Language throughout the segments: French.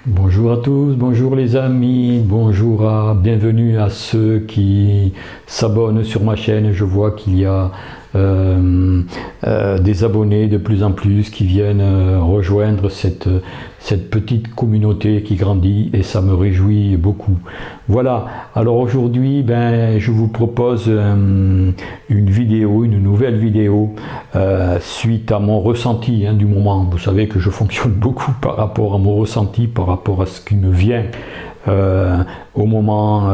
Bonjour à tous, bonjour les amis, bienvenue à ceux qui s'abonnent sur ma chaîne. Je vois qu'il y a des abonnés de plus en plus qui viennent rejoindre cette petite communauté qui grandit et ça me réjouit beaucoup. Voilà, alors aujourd'hui je vous propose une nouvelle vidéo suite à mon ressenti du moment. Vous savez que je fonctionne beaucoup par rapport à mon ressenti, par rapport à ce qui me vient au moment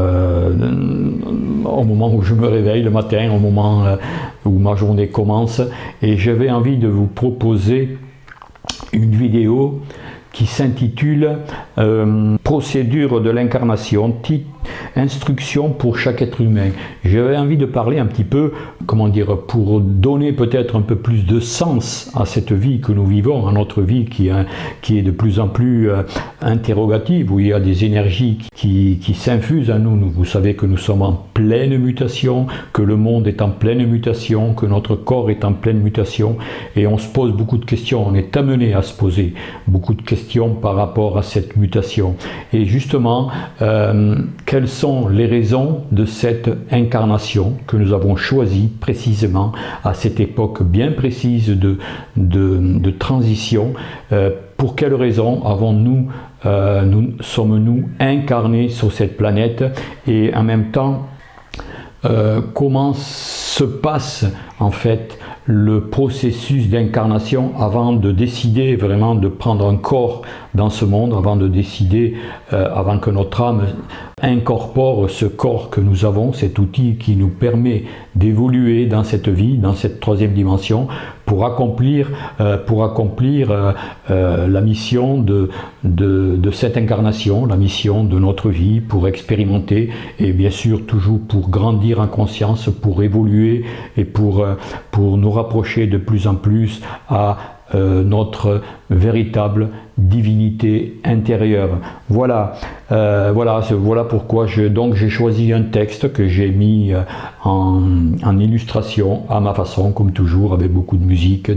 où je me réveille le matin, au moment où ma journée commence, et j'avais envie de vous proposer une vidéo qui s'intitule Procédure de l'incarnation, instruction pour chaque être humain. J'avais envie de parler un petit peu, pour donner peut-être un peu plus de sens à cette vie que nous vivons, à notre vie qui est de plus en plus interrogative, où il y a des énergies qui s'infusent à nous. Vous savez que nous sommes en pleine mutation, que le monde est en pleine mutation, que notre corps est en pleine mutation, et on se pose beaucoup de questions, on est amené à se poser beaucoup de questions par rapport à cette mutation. Et justement, quelles sont les raisons de cette incarnation que nous avons choisie précisément à cette époque bien précise de transition? Pour quelles raisons sommes-nous incarnés sur cette planète, et en même temps comment se passe en fait le processus d'incarnation avant de décider vraiment de prendre un corps dans ce monde, avant de décider, avant que notre âme incorpore ce corps que nous avons, cet outil qui nous permet d'évoluer dans cette vie, dans cette troisième dimension, pour accomplir la mission de cette incarnation, la mission de notre vie, pour expérimenter et bien sûr toujours pour grandir en conscience, pour évoluer et pour nous rapprocher de plus en plus à notre véritable divinité intérieure. Voilà pourquoi j'ai choisi un texte que j'ai mis en illustration à ma façon, comme toujours, avec beaucoup de musique,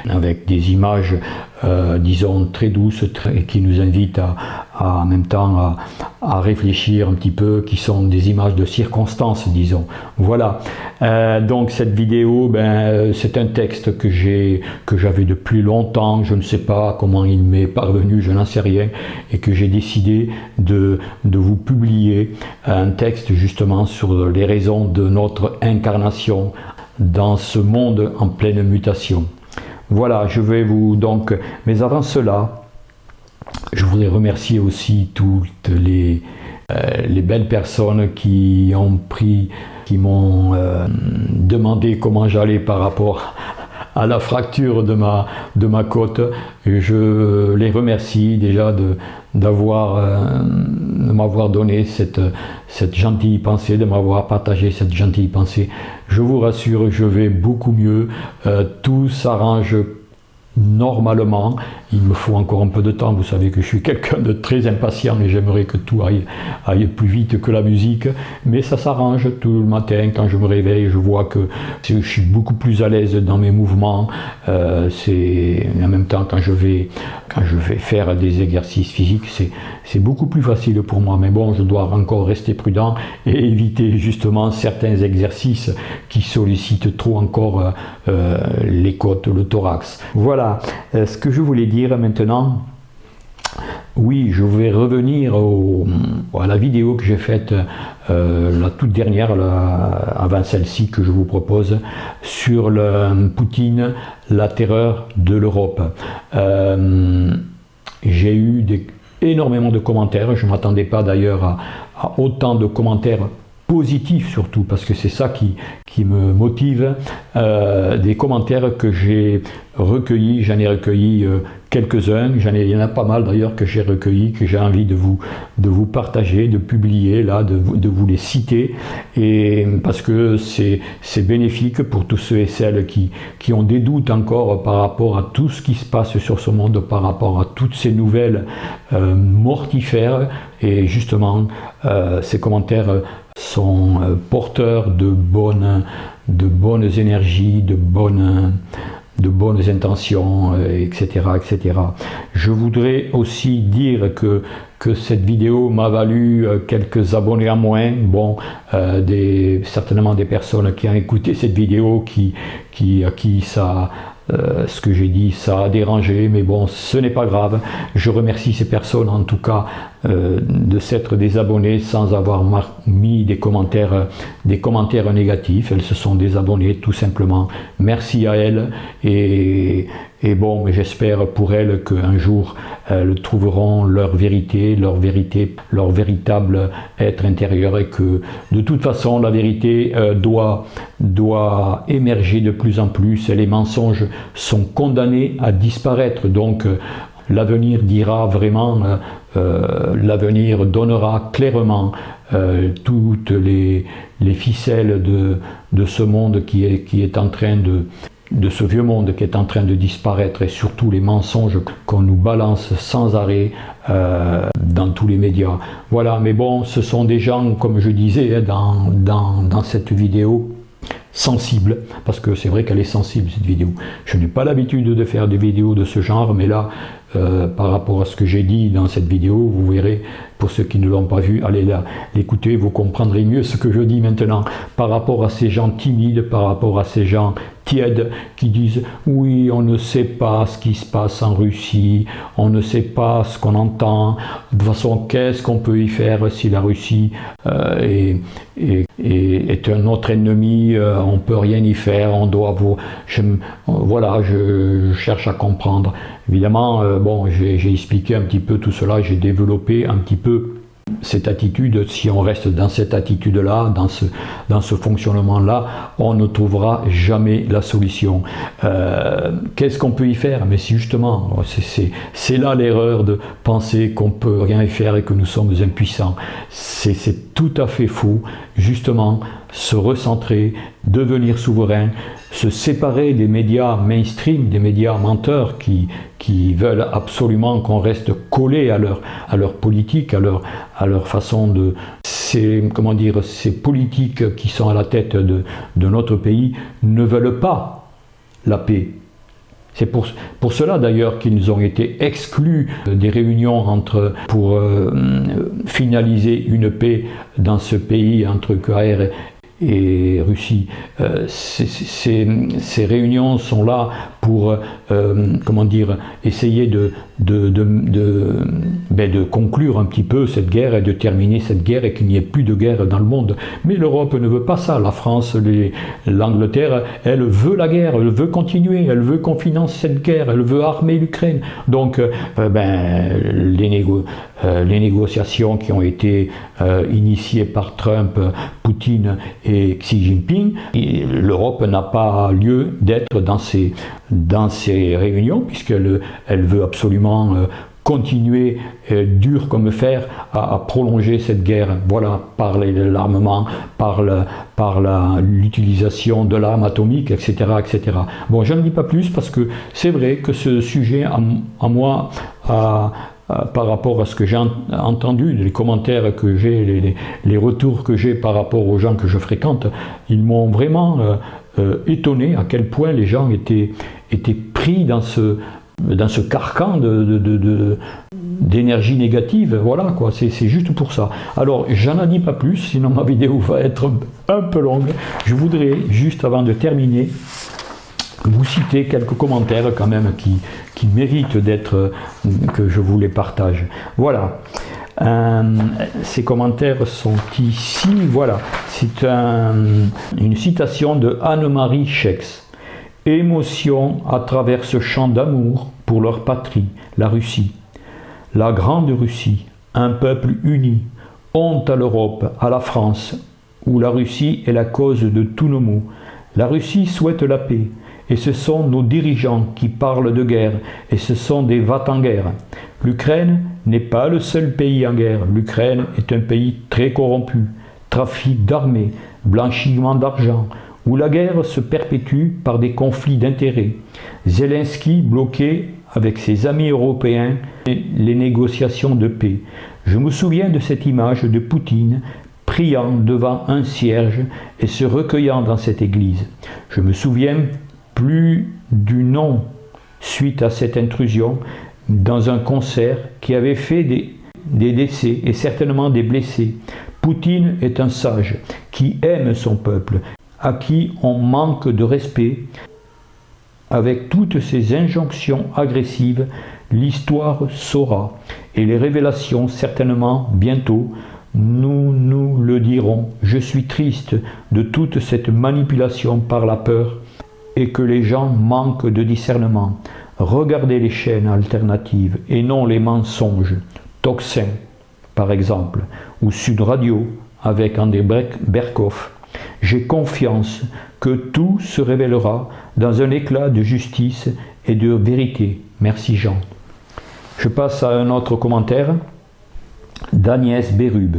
avec des images disons très douces, qui nous invitent en même temps à réfléchir un petit peu, qui sont des images de circonstances, disons. Voilà, donc cette vidéo, c'est un texte que j'avais depuis longtemps. Je ne sais pas comment il m'est parvenu, je n'en sais rien, et que j'ai décidé de vous publier un texte justement sur les raisons de notre incarnation dans ce monde en pleine mutation. Voilà, mais avant cela, je voudrais remercier aussi toutes les belles personnes qui m'ont demandé comment j'allais par rapport à la fracture de ma côte. Et je les remercie déjà de m'avoir donné cette gentille pensée, de m'avoir partagé cette gentille pensée. Je vous rassure, je vais beaucoup mieux, tout s'arrange normalement. Il me faut encore un peu de temps. Vous savez que je suis quelqu'un de très impatient et j'aimerais que tout aille plus vite que la musique, mais ça s'arrange. Tout le matin quand je me réveille, je vois que je suis beaucoup plus à l'aise dans mes mouvements. En même temps quand je vais faire des exercices physiques, c'est beaucoup plus facile pour moi, mais bon, je dois encore rester prudent et éviter justement certains exercices qui sollicitent trop encore les côtes, le thorax. Voilà ce que je voulais dire maintenant. Oui, je vais revenir à la vidéo que j'ai faite, la toute dernière, avant celle-ci que je vous propose, sur Poutine, la terreur de l'Europe. J'ai eu énormément de commentaires. Je ne m'attendais pas d'ailleurs à autant de commentaires positif surtout, parce que c'est ça qui me motive, des commentaires que j'ai recueillis. J'en ai recueilli quelques-uns, il y en a pas mal d'ailleurs que j'ai recueillis, que j'ai envie de vous partager, de publier là, de vous les citer, et parce que c'est bénéfique pour tous ceux et celles qui ont des doutes encore par rapport à tout ce qui se passe sur ce monde, par rapport à toutes ces nouvelles mortifères. Et justement ces commentaires sont porteurs de bonnes énergies, de bonnes de bonnes intentions, etc., etc. Je voudrais aussi dire que cette vidéo m'a valu quelques abonnés en moins. Bon, certainement des personnes qui ont écouté cette vidéo, à qui ça, ce que j'ai dit, ça a dérangé, mais bon, ce n'est pas grave. Je remercie ces personnes en tout cas de s'être désabonnées sans avoir mis des commentaires négatifs. Elles se sont désabonnées tout simplement. Merci à elles et bon, j'espère pour elles qu'un jour elles trouveront leur vérité, leur véritable être intérieur, et que de toute façon la vérité doit émerger de plus en plus, et les mensonges sont condamnés à disparaître. Donc l'avenir dira vraiment, l'avenir donnera clairement toutes les ficelles de ce monde qui est en train de ce vieux monde qui est en train de disparaître, et surtout les mensonges qu'on nous balance sans arrêt dans tous les médias. Voilà, mais bon, ce sont des gens, comme je disais dans cette vidéo, sensible, parce que c'est vrai qu'elle est sensible cette vidéo. Je n'ai pas l'habitude de faire des vidéos de ce genre, mais là, par rapport à ce que j'ai dit dans cette vidéo, vous verrez, pour ceux qui ne l'ont pas vu, allez là, l'écouter, vous comprendrez mieux ce que je dis maintenant, par rapport à ces gens timides, par rapport à ces gens tièdes, qui disent oui, on ne sait pas ce qui se passe en Russie, on ne sait pas ce qu'on entend, de toute façon, qu'est-ce qu'on peut y faire si la Russie est un autre ennemi, on peut rien y faire, on doit voilà, je cherche à comprendre. Évidemment, bon, j'ai expliqué un petit peu tout cela, j'ai développé un petit peu cette attitude. Si on reste dans cette attitude-là, dans ce fonctionnement-là, on ne trouvera jamais la solution. Qu'est-ce qu'on peut y faire? Mais si justement, c'est là l'erreur de penser qu'on ne peut rien y faire et que nous sommes impuissants. C'est tout à fait faux. Justement, se recentrer, devenir souverain, se séparer des médias mainstream, des médias menteurs qui veulent absolument qu'on reste collé à leur politique, à leur façon de... Comment dire, ces politiques qui sont à la tête de notre pays ne veulent pas la paix. C'est pour cela d'ailleurs qu'ils ont été exclus des réunions pour finaliser une paix dans ce pays entre KR et Russie. Ces réunions sont là pour comment dire, essayer de conclure un petit peu cette guerre et de terminer cette guerre et qu'il n'y ait plus de guerre dans le monde. Mais l'Europe ne veut pas ça. La France, l'Angleterre, elle veut la guerre, elle veut continuer, elle veut qu'on finance cette guerre, elle veut armer l'Ukraine. Donc les négociations qui ont été initiées par Trump, Poutine et Xi Jinping, l'Europe n'a pas lieu d'être dans ces réunions, puisqu'elle veut absolument continuer dur comme fer à prolonger cette guerre, voilà, par l'armement, par l'utilisation de l'arme atomique, etc., etc. Bon, je ne dis pas plus parce que c'est vrai que ce sujet, à moi, par rapport à ce que j'ai entendu, les commentaires que j'ai, les retours que j'ai par rapport aux gens que je fréquente, ils m'ont vraiment étonné à quel point les gens étaient pris dans ce carcan d'énergie négative. Voilà quoi, c'est juste pour ça. Alors j'en dis pas plus, sinon ma vidéo va être un peu longue. Je voudrais juste, avant de terminer, vous citer quelques commentaires quand même qui méritent que je vous les partage. Voilà. Ces commentaires sont ici. Voilà. C'est une citation de Anne-Marie Schex. Émotion à travers ce chant d'amour pour leur patrie, la Russie. La grande Russie, un peuple uni. Honte à l'Europe, à la France, où la Russie est la cause de tous nos maux. La Russie souhaite la paix. Et ce sont nos dirigeants qui parlent de guerre, et ce sont des va-t-en-guerre. L'Ukraine n'est pas le seul pays en guerre. L'Ukraine est un pays très corrompu, trafic d'armées, blanchiment d'argent, où la guerre se perpétue par des conflits d'intérêts. Zelensky bloqué avec ses amis européens les négociations de paix. Je me souviens de cette image de Poutine priant devant un cierge et se recueillant dans cette église. Je me souviens plus du nom suite à cette intrusion dans un concert qui avait fait des décès et certainement des blessés. Poutine est un sage qui aime son peuple, à qui on manque de respect. Avec toutes ces injonctions agressives, l'histoire saura, et les révélations certainement bientôt nous le diront. Je suis triste de toute cette manipulation par la peur et que les gens manquent de discernement. Regardez les chaînes alternatives et non les mensonges. Tocsin, par exemple, ou Sud Radio avec André Berkoff. J'ai confiance que tout se révélera dans un éclat de justice et de vérité. Merci Jean. Je passe à un autre commentaire d'Agnès Bérube.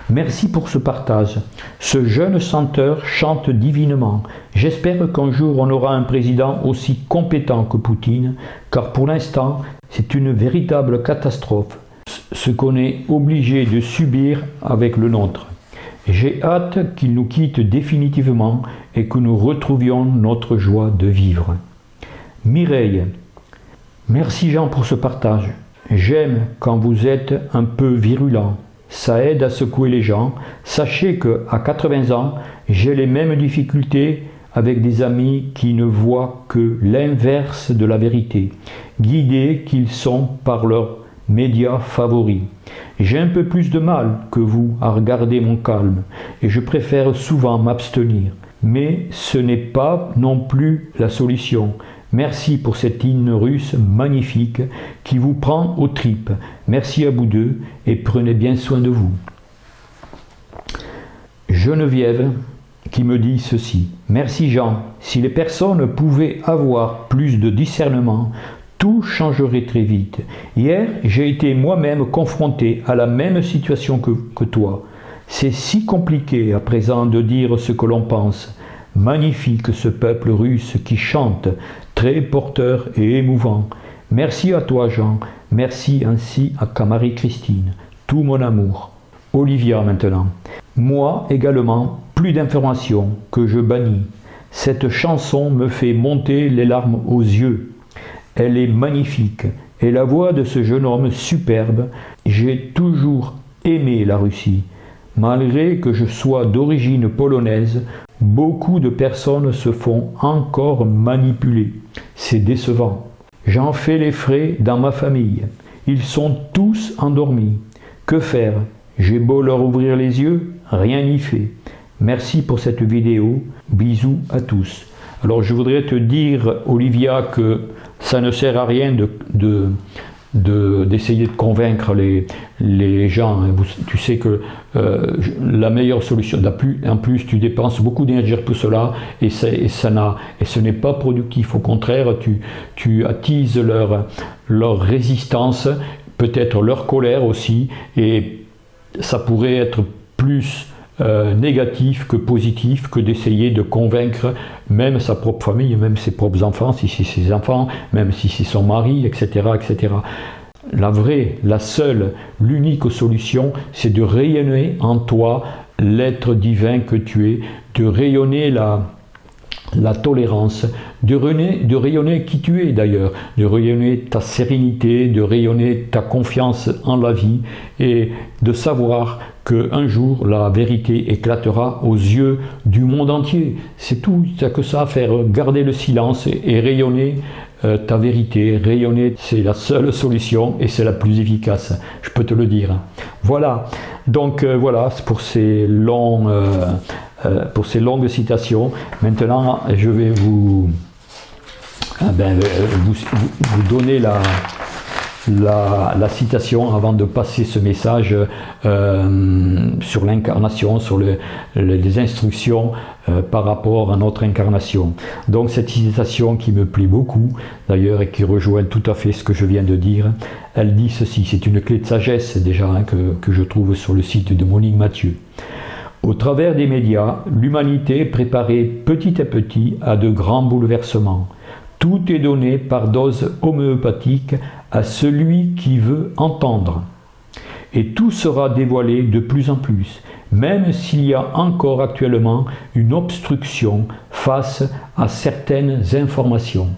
Merci pour ce partage. Ce jeune chanteur chante divinement. J'espère qu'un jour on aura un président aussi compétent que Poutine, car pour l'instant, c'est une véritable catastrophe, ce qu'on est obligé de subir avec le nôtre. J'ai hâte qu'il nous quitte définitivement et que nous retrouvions notre joie de vivre. Mireille, merci Jean pour ce partage. J'aime quand vous êtes un peu virulent. Ça aide à secouer les gens. Sachez qu'à 80 ans, j'ai les mêmes difficultés avec des amis qui ne voient que l'inverse de la vérité, guidés qu'ils sont par leurs médias favoris. J'ai un peu plus de mal que vous à regarder mon calme et je préfère souvent m'abstenir. Mais ce n'est pas non plus la solution. Merci pour cet hymne russe magnifique qui vous prend aux tripes. Merci à vous deux et prenez bien soin de vous. Geneviève qui me dit ceci. Merci Jean. Si les personnes pouvaient avoir plus de discernement, tout changerait très vite. Hier, j'ai été moi-même confronté à la même situation que toi. C'est si compliqué à présent de dire ce que l'on pense. Magnifique ce peuple russe qui chante, très porteur et émouvant. Merci à toi Jean, merci ainsi à Marie-Christine, tout mon amour. Olivia maintenant. Moi également, plus d'informations que je bannis. Cette chanson me fait monter les larmes aux yeux. Elle est magnifique et la voix de ce jeune homme superbe. J'ai toujours aimé la Russie. Malgré que je sois d'origine polonaise, beaucoup de personnes se font encore manipuler. C'est décevant. J'en fais les frais dans ma famille. Ils sont tous endormis. Que faire? J'ai beau leur ouvrir les yeux, rien n'y fait. Merci pour cette vidéo. Bisous à tous. Alors je voudrais te dire, Olivia, que ça ne sert à rien d'essayer de convaincre les gens. Tu sais que la meilleure solution, en plus tu dépenses beaucoup d'énergie pour cela et ce n'est pas productif. Au contraire, tu attises leur résistance, peut-être leur colère aussi, et ça pourrait être plus négatif que positif, que d'essayer de convaincre même sa propre famille, même ses propres enfants, si c'est ses enfants, même si c'est son mari, etc., etc. La vraie, la seule, l'unique solution, c'est de rayonner en toi l'être divin que tu es, de rayonner la tolérance, de rayonner qui tu es d'ailleurs, de rayonner ta sérénité, de rayonner ta confiance en la vie et de savoir qu'un jour la vérité éclatera aux yeux du monde entier. C'est tout, tu n'as que ça à faire, garder le silence et rayonner ta vérité. Rayonner, c'est la seule solution et c'est la plus efficace, je peux te le dire. Voilà, donc voilà pour ces longues citations. Maintenant, je vais vous donner la citation avant de passer ce message sur l'incarnation, sur les instructions par rapport à notre incarnation. Donc cette citation qui me plaît beaucoup d'ailleurs et qui rejoint tout à fait ce que je viens de dire, elle dit ceci, c'est une clé de sagesse déjà que je trouve sur le site de Monique Mathieu. Au travers des médias, l'humanité est préparée petit à petit à de grands bouleversements. Tout est donné par dose homéopathique à celui qui veut entendre. Et tout sera dévoilé de plus en plus. même s'il y a encore actuellement une obstruction face à certaines informations.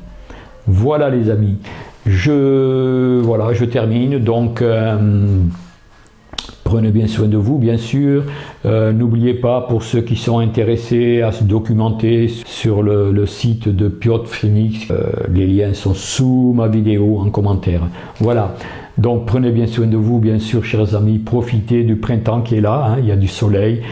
Voilà les amis, je termine, donc prenez bien soin de vous, bien sûr. N'oubliez pas, pour ceux qui sont intéressés à se documenter sur le site de Piotr Phoenix, les liens sont sous ma vidéo en commentaire. Voilà, donc prenez bien soin de vous, bien sûr, chers amis. Profitez du printemps qui est là, hein. Il y a du soleil.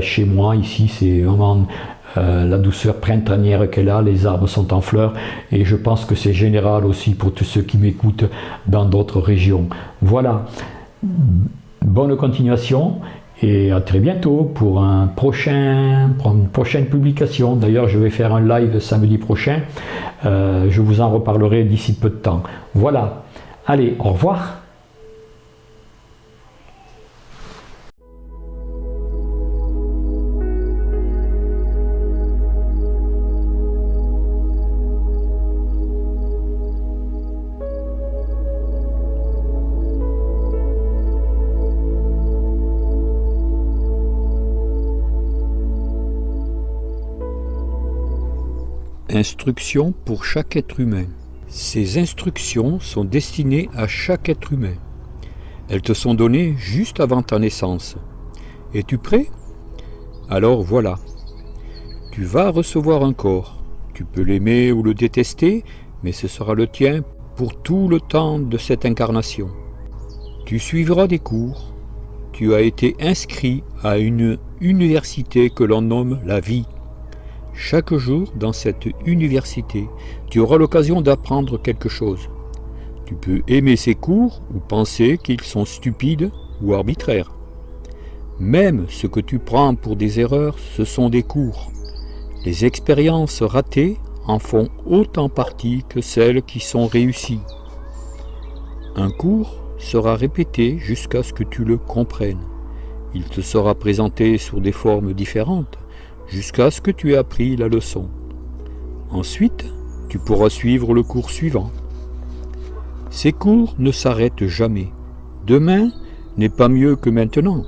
Chez moi, ici, c'est vraiment la douceur printanière qu'elle a, les arbres sont en fleurs, et je pense que c'est général aussi pour tous ceux qui m'écoutent dans d'autres régions. Voilà. Bonne continuation et à très bientôt pour une prochaine publication. D'ailleurs, je vais faire un live samedi prochain. Je vous en reparlerai d'ici peu de temps. Voilà. Allez, au revoir. Instructions pour chaque être humain. Ces instructions sont destinées à chaque être humain. Elles te sont données juste avant ta naissance. Es-tu prêt? Alors voilà. Tu vas recevoir un corps. Tu peux l'aimer ou le détester, mais ce sera le tien pour tout le temps de cette incarnation. Tu suivras des cours. Tu as été inscrit à une université que l'on nomme la vie. Chaque jour, dans cette université, tu auras l'occasion d'apprendre quelque chose. Tu peux aimer ces cours ou penser qu'ils sont stupides ou arbitraires. Même ce que tu prends pour des erreurs, ce sont des cours. Les expériences ratées en font autant partie que celles qui sont réussies. Un cours sera répété jusqu'à ce que tu le comprennes. Il te sera présenté sous des formes différentes, jusqu'à ce que tu aies appris la leçon. Ensuite, tu pourras suivre le cours suivant. Ces cours ne s'arrêtent jamais. Demain n'est pas mieux que maintenant.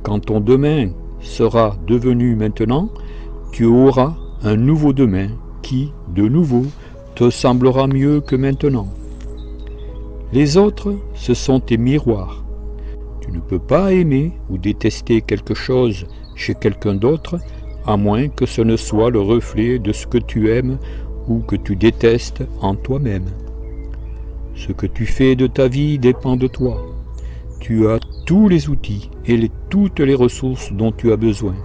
Quand ton demain sera devenu maintenant, tu auras un nouveau demain qui, de nouveau, te semblera mieux que maintenant. Les autres, ce sont tes miroirs. Tu ne peux pas aimer ou détester quelque chose chez quelqu'un d'autre, à moins que ce ne soit le reflet de ce que tu aimes ou que tu détestes en toi-même. Ce que tu fais de ta vie dépend de toi. Tu as tous les outils et toutes les ressources dont tu as besoin.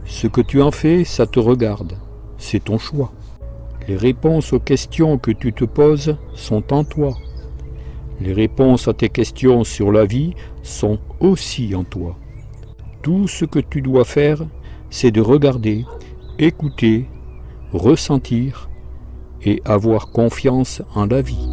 Ce que tu en fais, ça te regarde. C'est ton choix. Les réponses aux questions que tu te poses sont en toi. Les réponses à tes questions sur la vie sont aussi en toi. Tout ce que tu dois faire, c'est de regarder, écouter, ressentir et avoir confiance en la vie.